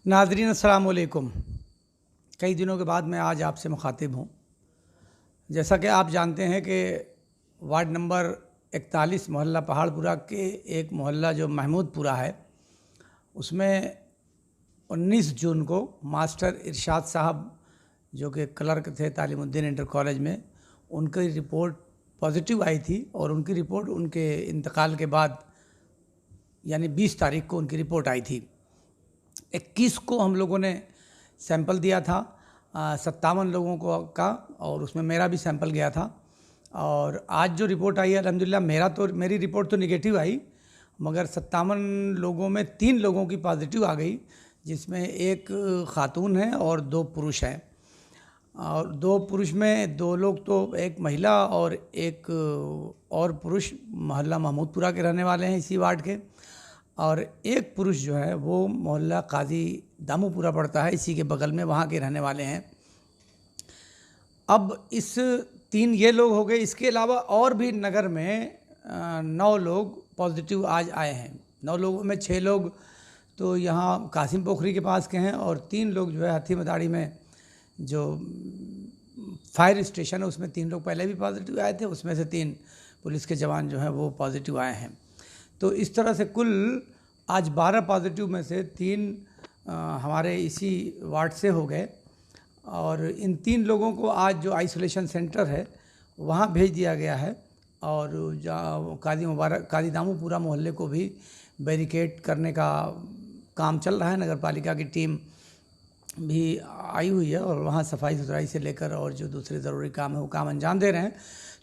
नाज़रीन अस्सलाम वालेकुम। कई दिनों के बाद मैं आज आपसे मुखातिब हूँ। जैसा कि आप जानते हैं कि वार्ड नंबर 41 मोहल्ला पहाड़पुरा के एक मोहल्ला जो महमूदपुरा है, उसमें 19 जून को मास्टर इरशाद साहब जो कि क्लर्क थे तालीमुद्दीन इंटर कॉलेज में, उनकी रिपोर्ट पॉजिटिव आई थी और उनकी रिपोर्ट उनके इंतकाल के बाद यानी 20 तारीख को उनकी रिपोर्ट आई थी। 21 को हम लोगों ने सैंपल दिया था 57 लोगों को का, और उसमें मेरा भी सैंपल गया था। और आज जो रिपोर्ट आई है अल्हम्दुलिल्लाह मेरी रिपोर्ट तो निगेटिव आई, मगर 57 लोगों में 3 लोगों की पॉजिटिव आ गई, जिसमें एक खातून है और 2 पुरुष हैं। और 2 पुरुष में 2 लोग तो एक महिला और एक और पुरुष मोहल्ला महमूदपुरा के रहने वाले हैं इसी वार्ड के, और एक पुरुष जो है वो मोहल्ला काजी दामूपुरा पड़ता है इसी के बगल में, वहाँ के रहने वाले हैं। अब इस 3 ये लोग हो गए। इसके अलावा और भी नगर में 9 लोग पॉजिटिव आज आए हैं। 9 लोगों में 6 लोग तो यहाँ कासिम पोखरी के पास के हैं और 3 लोग जो है हथी मदाड़ी में जो फायर स्टेशन है उसमें 3 लोग पहले भी पॉजिटिव आए थे, उसमें से 3 पुलिस के जवान जो हैं वो पॉजिटिव आए हैं। तो इस तरह से कुल आज 12 पॉजिटिव में से 3 हमारे इसी वार्ड से हो गए। और इन 3 लोगों को आज जो आइसोलेशन सेंटर है वहाँ भेज दिया गया है, और काजी दामूपुरा मोहल्ले को भी बैरिकेड करने का काम चल रहा है। नगर पालिका की टीम भी आई हुई है और वहाँ सफाई सुथराई से लेकर और जो दूसरे ज़रूरी काम है वो काम अंजाम दे रहे हैं।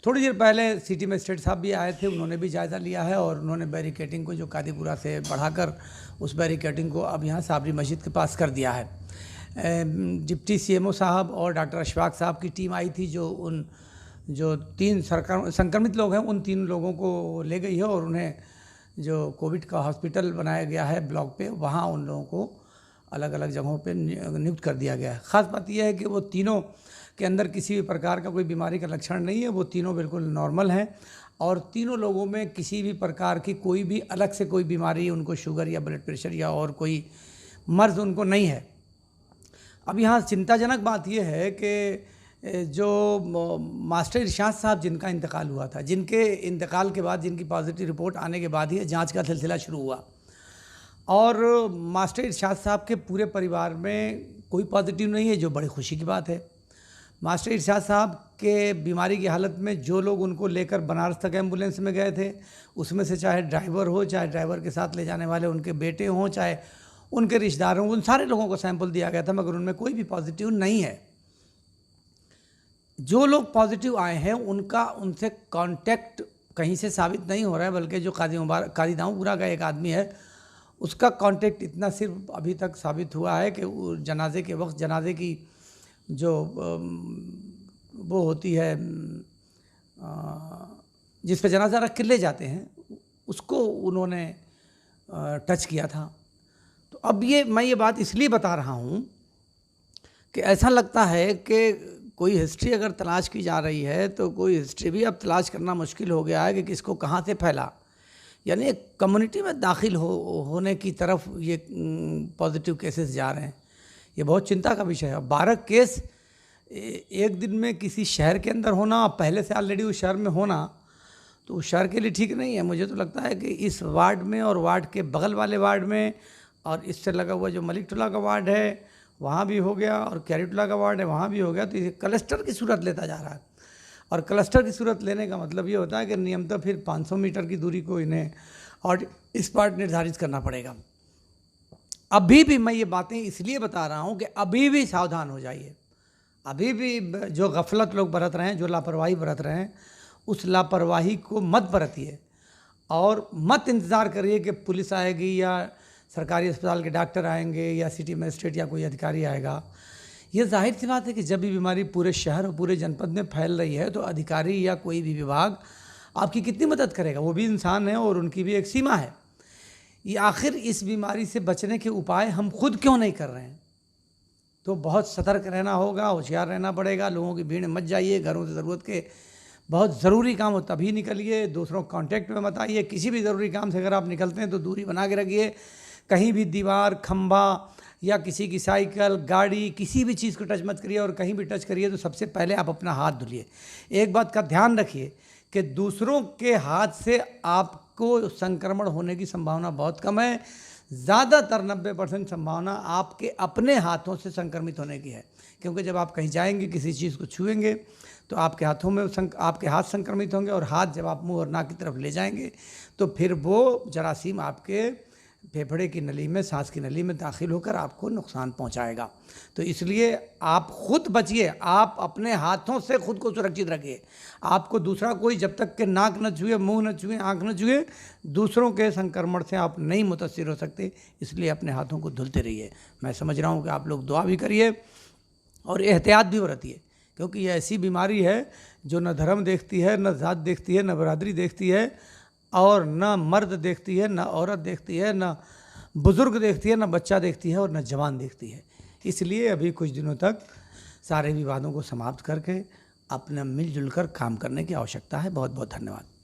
थोड़ी देर पहले सिटी मजिस्ट्रेट साहब भी आए थे, उन्होंने भी जायज़ा लिया है और उन्होंने बैरिकेडिंग को जो कादीपुरा से बढ़ाकर उस बैरिकेडिंग को अब यहाँ साबरी मस्जिद के पास कर दिया है। डिप्टी CMO साहब और डॉक्टर अशफाक साहब की टीम आई थी, जो 3 संक्रमित लोग हैं उन 3 लोगों को ले गई है और उन्हें जो कोविड का हॉस्पिटल बनाया गया है ब्लॉक पे, वहाँ उन लोगों को अलग अलग जगहों पे नियुक्त कर दिया गया है। ख़ास बात यह है कि वो तीनों के अंदर किसी भी प्रकार का कोई बीमारी का लक्षण नहीं है, वो तीनों बिल्कुल नॉर्मल हैं और तीनों लोगों में किसी भी प्रकार की कोई भी अलग से कोई बीमारी, उनको शुगर या ब्लड प्रेशर या और कोई मर्ज़ उनको नहीं है। अब यहाँ चिंताजनक बात यह है कि जो मास्टर इरशाद साहब जिनका इंतकाल हुआ था, जिनके इंतकाल के बाद जिनकी पॉजिटिव रिपोर्ट आने के बाद ही जाँच का सिलसिला शुरू हुआ, और मास्टर इरशाद साहब के पूरे परिवार में कोई पॉजिटिव नहीं है, जो बड़ी खुशी की बात है। मास्टर इरशाद साहब के बीमारी की हालत में जो लोग उनको लेकर बनारस तक एम्बुलेंस में गए थे, उसमें से चाहे ड्राइवर हो, चाहे ड्राइवर के साथ ले जाने वाले उनके बेटे हों, चाहे उनके रिश्तेदार हों, उन सारे लोगों को सैंपल दिया गया था, मगर उनमें कोई भी पॉजिटिव नहीं है। जो लोग पॉजिटिव आए हैं उनसे कांटेक्ट कहीं से साबित नहीं हो रहा है, बल्कि जो काजी दामूपुरा का एक आदमी है उसका कांटेक्ट इतना सिर्फ अभी तक साबित हुआ है कि जनाजे के वक्त जनाजे की जो वो होती है जिस पे जनाजा रख के ले जाते हैं, उसको उन्होंने टच किया था। तो अब मैं ये बात इसलिए बता रहा हूँ कि ऐसा लगता है कि कोई हिस्ट्री अगर तलाश की जा रही है तो कोई हिस्ट्री भी अब तलाश करना मुश्किल हो गया है कि किसको कहाँ से फैला, यानी एक कम्युनिटी में दाखिल होने की तरफ ये पॉजिटिव केसेस जा रहे हैं। ये बहुत चिंता का विषय है। 12 केस एक दिन में किसी शहर के अंदर होना, पहले से ऑलरेडी उस शहर में होना, तो उस शहर के लिए ठीक नहीं है। मुझे तो लगता है कि इस वार्ड में और वार्ड के बगल वाले वार्ड में और इससे लगा हुआ जो मलिक टोला का वार्ड है वहाँ भी हो गया, और कैरीटोला का वार्ड है वहाँ भी हो गया, तो ये क्लस्टर की सूरत लेता जा रहा है। और क्लस्टर की सूरत लेने का मतलब ये होता है कि नियमतः फिर 500 मीटर की दूरी को इन्हें और इस पार्ट निर्धारित करना पड़ेगा। अभी भी मैं ये बातें इसलिए बता रहा हूँ कि अभी भी सावधान हो जाइए। अभी भी जो गफलत लोग बरत रहे हैं, जो लापरवाही बरत रहे हैं, उस लापरवाही को मत बरतिए और मत इंतज़ार करिए कि पुलिस आएगी या सरकारी अस्पताल के डॉक्टर आएंगे या सिटी मजिस्ट्रेट या कोई अधिकारी आएगा। ये जाहिर सी बात है कि जब भी बीमारी पूरे शहर और पूरे जनपद में फैल रही है तो अधिकारी या कोई भी विभाग आपकी कितनी मदद करेगा। वो भी इंसान है और उनकी भी एक सीमा है। ये आखिर इस बीमारी से बचने के उपाय हम खुद क्यों नहीं कर रहे हैं? तो बहुत सतर्क रहना होगा, होशियार रहना पड़ेगा। लोगों की भीड़ में मत जाइए, घरों से ज़रूरत के बहुत ज़रूरी काम हो तभी निकलिए, दूसरों को कांटेक्ट में मत आइए। किसी भी ज़रूरी काम से अगर आप निकलते हैं तो दूरी बना के रखिए। कहीं भी दीवार, खंभा या किसी की साइकिल, गाड़ी, किसी भी चीज़ को टच मत करिए, और कहीं भी टच करिए तो सबसे पहले आप अपना हाथ धुलिए। एक बात का ध्यान रखिए कि दूसरों के हाथ से आपको संक्रमण होने की संभावना बहुत कम है। ज़्यादातर 90% संभावना आपके अपने हाथों से संक्रमित होने की है, क्योंकि जब आप कहीं जाएंगे, किसी चीज़ को छुएंगे तो आपके हाथों में आपके हाथ संक्रमित होंगे, और हाथ जब आप मुंह और नाक की तरफ ले जाएंगे तो फिर वो जरासीम आपके फेफड़े की नली में, सांस की नली में दाखिल होकर आपको नुकसान पहुंचाएगा। तो इसलिए आप खुद बचिए, आप अपने हाथों से खुद को सुरक्षित रखिए। आपको दूसरा कोई जब तक के नाक न छुए, मुंह न छुए, आंख न छुए, दूसरों के संक्रमण से आप नहीं मुतासिर हो सकते। इसलिए अपने हाथों को धुलते रहिए। मैं समझ रहा हूँ कि आप लोग दुआ भी करिए और एहतियात भी बरतिए, क्योंकि ये ऐसी बीमारी है जो न धर्म देखती है, न जात देखती है, न बरादरी देखती है, और न मर्द देखती है, न औरत देखती है, न बुज़ुर्ग देखती है, न बच्चा देखती है, और न जवान देखती है। इसलिए अभी कुछ दिनों तक सारे विवादों को समाप्त करके अपना मिलजुल कर काम करने की आवश्यकता है। बहुत बहुत धन्यवाद।